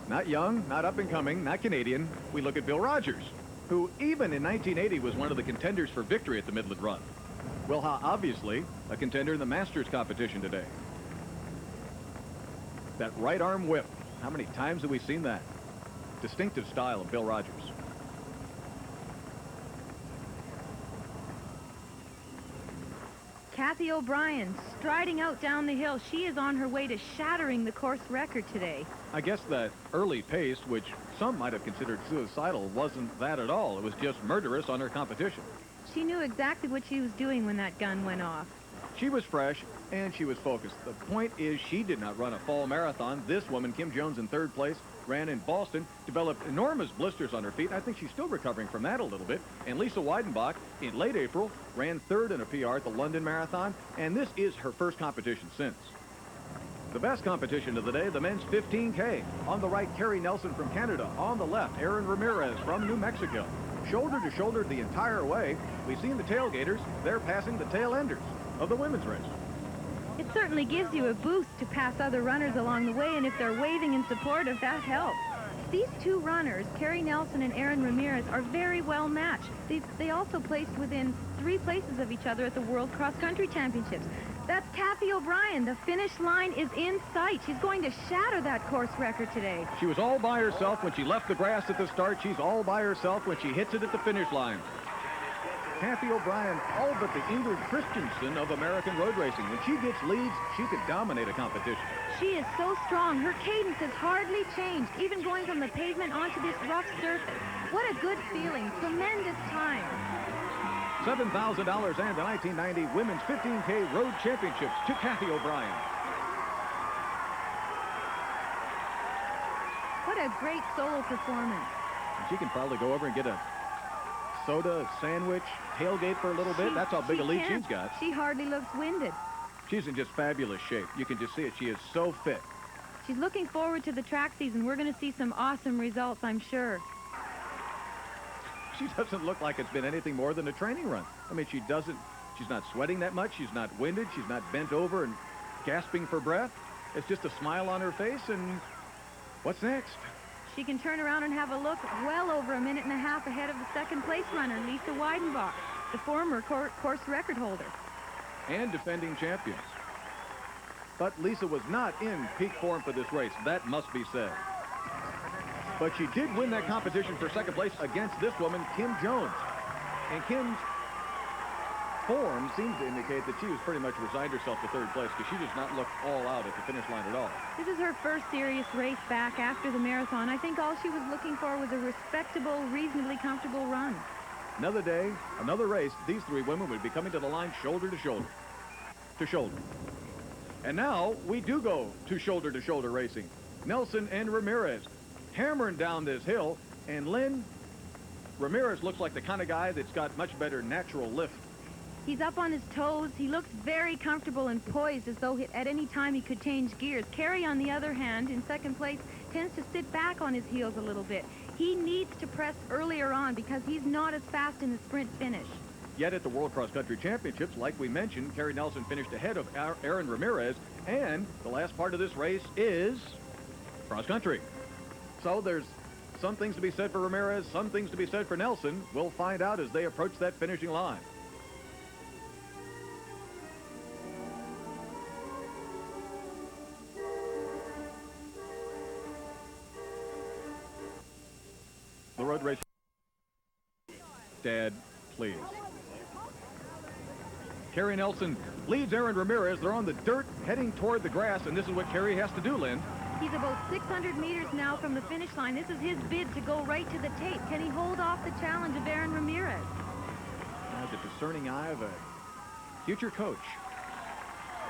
Not young, not up and coming, not Canadian. We look at Bill Rogers, who even in 1980 was one of the contenders for victory at the Midland run. Will Ha, obviously, a contender in the Masters competition today. That right arm whip. How many times have we seen that? Distinctive style of Bill Rogers. Kathy O'Brien striding out down the hill. She is on her way to shattering the course record today. I guess that early pace, which some might have considered suicidal, wasn't that at all. It was just murderous on her competition. She knew exactly what she was doing when that gun went off. She was fresh, and she was focused. The point is, she did not run a fall marathon. This woman, Kim Jones, in third place, ran in Boston, developed enormous blisters on her feet. I think she's still recovering from that a little bit. And Lisa Weidenbach, in late April, ran third in a PR at the London Marathon, and this is her first competition since. The best competition of the day, the men's 15K. On the right, Kerry Nelson from Canada. On the left, Aaron Ramirez from New Mexico. Shoulder to shoulder the entire way. We've seen the tailgaters. They're passing the tail enders of the women's race. It certainly gives you a boost to pass other runners along the way, and if they're waving in support of that, helps. These two runners, Kerry Nelson and Aaron Ramirez, are very well matched. They also placed within 3 places of each other at the World Cross Country Championships. That's Kathy O'Brien. The finish line is in sight. She's going to shatter that course record today. She was all by herself when she left the grass at the start. She's all by herself when she hits it at the finish line. Kathy O'Brien, all but the Ingrid Christensen of American road racing. When she gets leads, she could dominate a competition. She is so strong. Her cadence has hardly changed, even going from the pavement onto this rough surface. What a good feeling. Tremendous time. $7,000 and the 1990 Women's 15K Road Championships to Kathy O'Brien. What a great solo performance. She can probably go over and get a soda, a sandwich, tailgate for a little bit. That's how big a lead she's got. She hardly looks winded. She's in just fabulous shape. You can just see it. She is so fit. She's looking forward to the track season. We're going to see some awesome results, I'm sure. She doesn't look like it's been anything more than a training run. I mean, she's not sweating that much. She's not winded. She's not bent over and gasping for breath. It's just a smile on her face, and what's next? She can turn around and have a look well over a minute and a half ahead of the second place runner, Lisa Weidenbach, the former course record holder. And defending champions. But Lisa was not in peak form for this race. That must be said. But she did win that competition for second place against this woman, Kim Jones. And Kim's form seems to indicate that she was pretty much resigned herself to third place because she does not look all out at the finish line at all. This is her first serious race back after the marathon. I think all she was looking for was a respectable, reasonably comfortable run. Another day, another race, these three women would be coming to the line shoulder to shoulder. To shoulder. And now we do go to shoulder racing. Nelson and Ramirez hammering down this hill, and Lynn, Ramirez looks like the kind of guy that's got much better natural lift. He's up on his toes. He looks very comfortable and poised as though at any time he could change gears. Kerry, on the other hand, in second place, tends to sit back on his heels a little bit. He needs to press earlier on because he's not as fast in the sprint finish. Yet at the World Cross Country Championships, like we mentioned, Kerry Nelson finished ahead of Aaron Ramirez, and the last part of this race is cross country. So there's some things to be said for Ramirez, some things to be said for Nelson. We'll find out as they approach that finishing line. The road race. Dad, please. Kerry Nelson leads Aaron Ramirez. They're on the dirt heading toward the grass, and this is what Kerry has to do, Lynn. He's about 600 meters now from the finish line. This is his bid to go right to the tape. Can he hold off the challenge of Aaron Ramirez? The discerning eye of a future coach.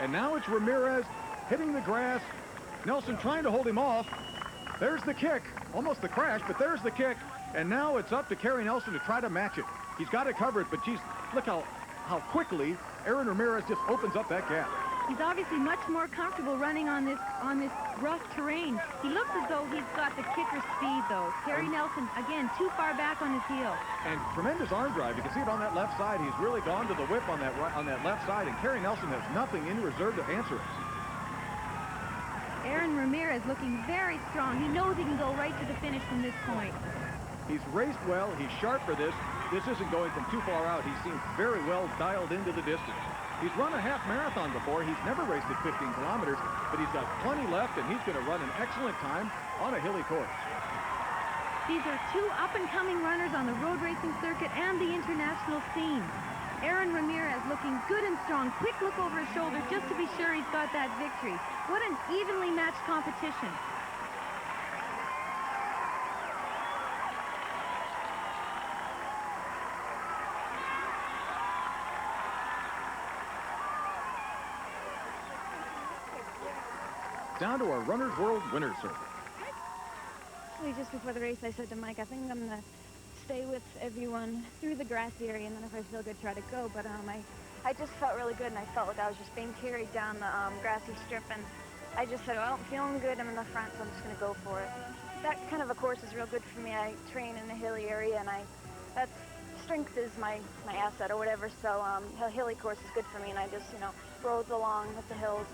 And now it's Ramirez hitting the grass. Nelson trying to hold him off. There's the kick. Almost the crash, but there's the kick. And now it's up to Kerry Nelson to try to match it. He's got to cover it, but geez, look how quickly Aaron Ramirez just opens up that gap. He's obviously much more comfortable running on this rough terrain. He looks as though he's got the kicker speed, though. Kerry Nelson, again, too far back on his heel. And tremendous arm drive. You can see it on that left side. He's really gone to the whip on that left side, and Kerry Nelson has nothing in reserve to answer it. Aaron Ramirez looking very strong. He knows he can go right to the finish from this point. He's raced well. He's sharp for this. This isn't going from too far out. He seems very well dialed into the distance. He's run a half marathon before. He's never raced at 15 kilometers, but he's got plenty left, and he's going to run an excellent time on a hilly course. These are two up-and-coming runners on the road racing circuit and the international scene. Aaron Ramirez looking good and strong. Quick look over his shoulder just to be sure he's got that victory. What an evenly matched competition. Down to our Runner's World Winner's Circle. Actually, just before the race, I said to Mike, I think I'm going to stay with everyone through the grassy area, and then if I feel good, try to go. But I just felt really good, and I felt like I was just being carried down the grassy strip, and I just said, well, I'm feeling good. I'm in the front, so I'm just going to go for it. That kind of a course is real good for me. I train in a hilly area, and that's strength is my asset or whatever, so a hilly course is good for me, and I just, rode along with the hills.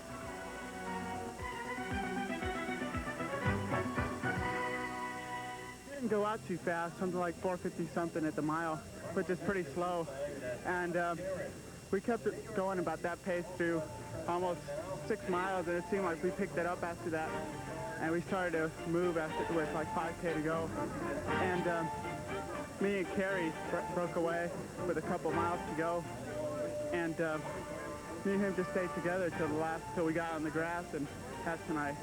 Didn't go out too fast, something like 450 something at the mile, but just pretty slow. And we kept it going about that pace through almost 6 miles, and it seemed like we picked it up after that. And we started to move after with like 5K to go. And me and Carrie broke away with a couple miles to go. And me and him just stayed together till we got on the grass, and that's when I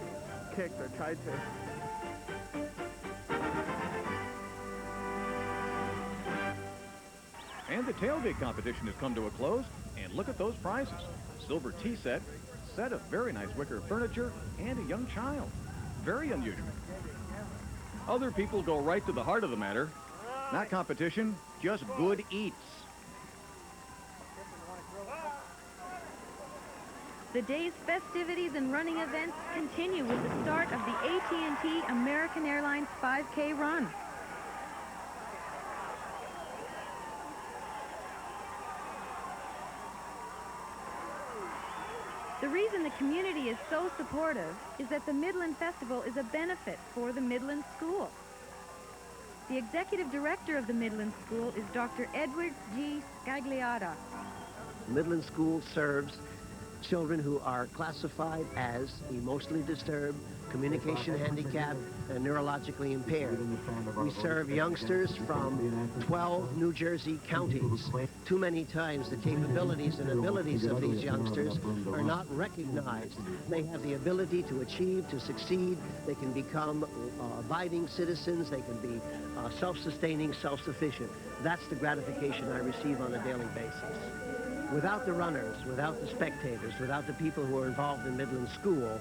kicked or tried to. And the tailgate competition has come to a close, and look at those prizes. Silver tea set of very nice wicker furniture, and a young child. Very unusual. Other people go right to the heart of the matter. Not competition, just good eats. The day's festivities and running events continue with the start of the AT&T American Airlines 5K run. The reason the community is so supportive is that the Midland Festival is a benefit for the Midland School. The executive director of the Midland School is Dr. Edward G. Scagliotta. Midland School serves children who are classified as emotionally disturbed, communication handicapped, and neurologically impaired. We serve youngsters from 12 New Jersey counties. Too many times the capabilities and abilities of these youngsters are not recognized. They have the ability to achieve, to succeed. They can become abiding citizens. They can be self-sustaining, self-sufficient. That's the gratification I receive on a daily basis. Without the runners, without the spectators, without the people who are involved in Midland School,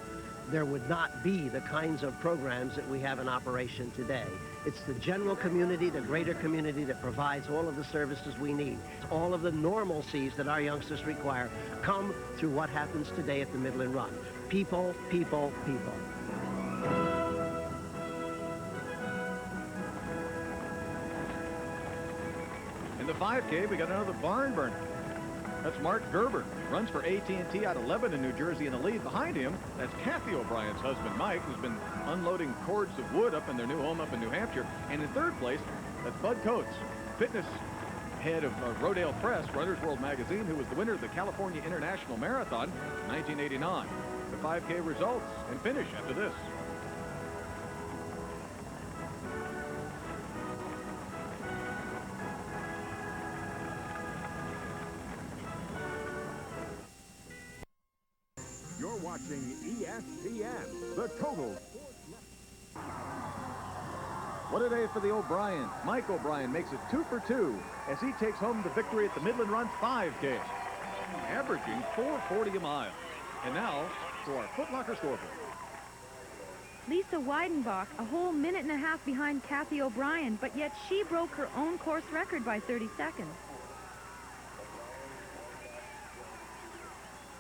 there would not be the kinds of programs that we have in operation today. It's the general community, the greater community that provides all of the services we need. All of the normalcies that our youngsters require come through what happens today at the Midland Run. People, people, people. In the 5K, we got another barn burner. That's Mark Gerber. Runs for AT&T out of Lebanon, New Jersey in the lead. Behind him, that's Kathy O'Brien's husband, Mike, who's been unloading cords of wood up in their new home up in New Hampshire. And in third place, that's Bud Coates, fitness head of Rodale Press, Runner's World magazine, who was the winner of the California International Marathon in 1989. The 5K results and finish after this. You're watching ESPN, the Total. What a day for the O'Brien. Mike O'Brien makes it 2 for 2 as he takes home the victory at the Midland Run 5K, averaging 4:40 a mile. And now for our Foot Locker scoreboard. Lisa Weidenbach, a whole minute and a half behind Kathy O'Brien, but yet she broke her own course record by 30 seconds.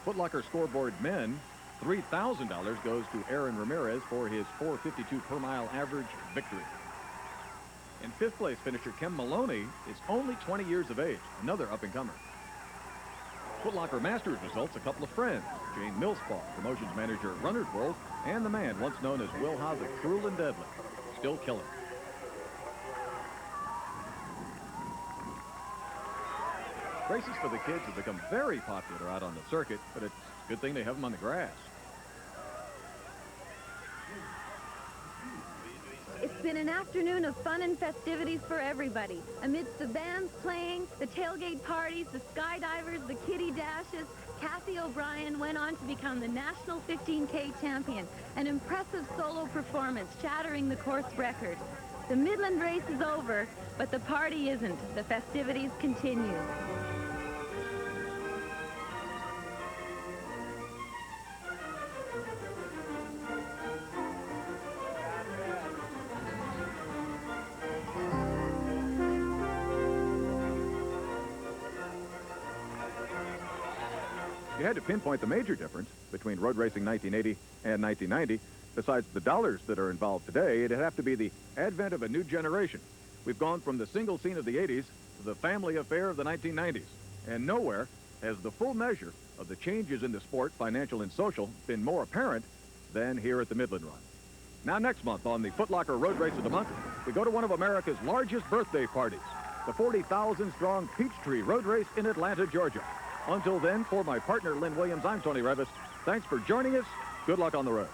Foot Locker scoreboard men, $3,000 goes to Aaron Ramirez for his 4:52 per mile average victory. In fifth place finisher Kim Maloney is only 20 years of age, another up-and-comer. Foot Locker Masters results, a couple of friends. Jane Millspaugh, promotions manager at Runner's World, and the man once known as Will Howe, the cruel and deadly, still killing. Races for the kids have become very popular out on the circuit, but it's a good thing they have them on the grass. It's been an afternoon of fun and festivities for everybody. Amidst the bands playing, the tailgate parties, the skydivers, the kiddie dashes, Kathy O'Brien went on to become the National 15K champion, an impressive solo performance shattering the course record. The Midland race is over, but the party isn't. The festivities continue. You had to pinpoint the major difference between road racing 1980 and 1990. Besides the dollars that are involved today, it'd have to be the advent of a new generation. We've gone from the single scene of the 80s to the family affair of the 1990s. And nowhere has the full measure of the changes in the sport, financial and social, been more apparent than here at the Midland Run. Now next month on the Foot Locker Road Race of the Month, we go to one of America's largest birthday parties, the 40,000-strong Peachtree Road Race in Atlanta, Georgia. Until then, for my partner, Lynn Williams, I'm Tony Revis. Thanks for joining us. Good luck on the roads.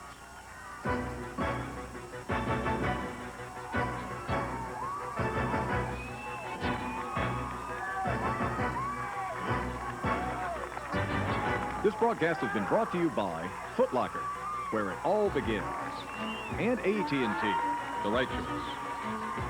This broadcast has been brought to you by Foot Locker, where it all begins, and AT&T, the right choice.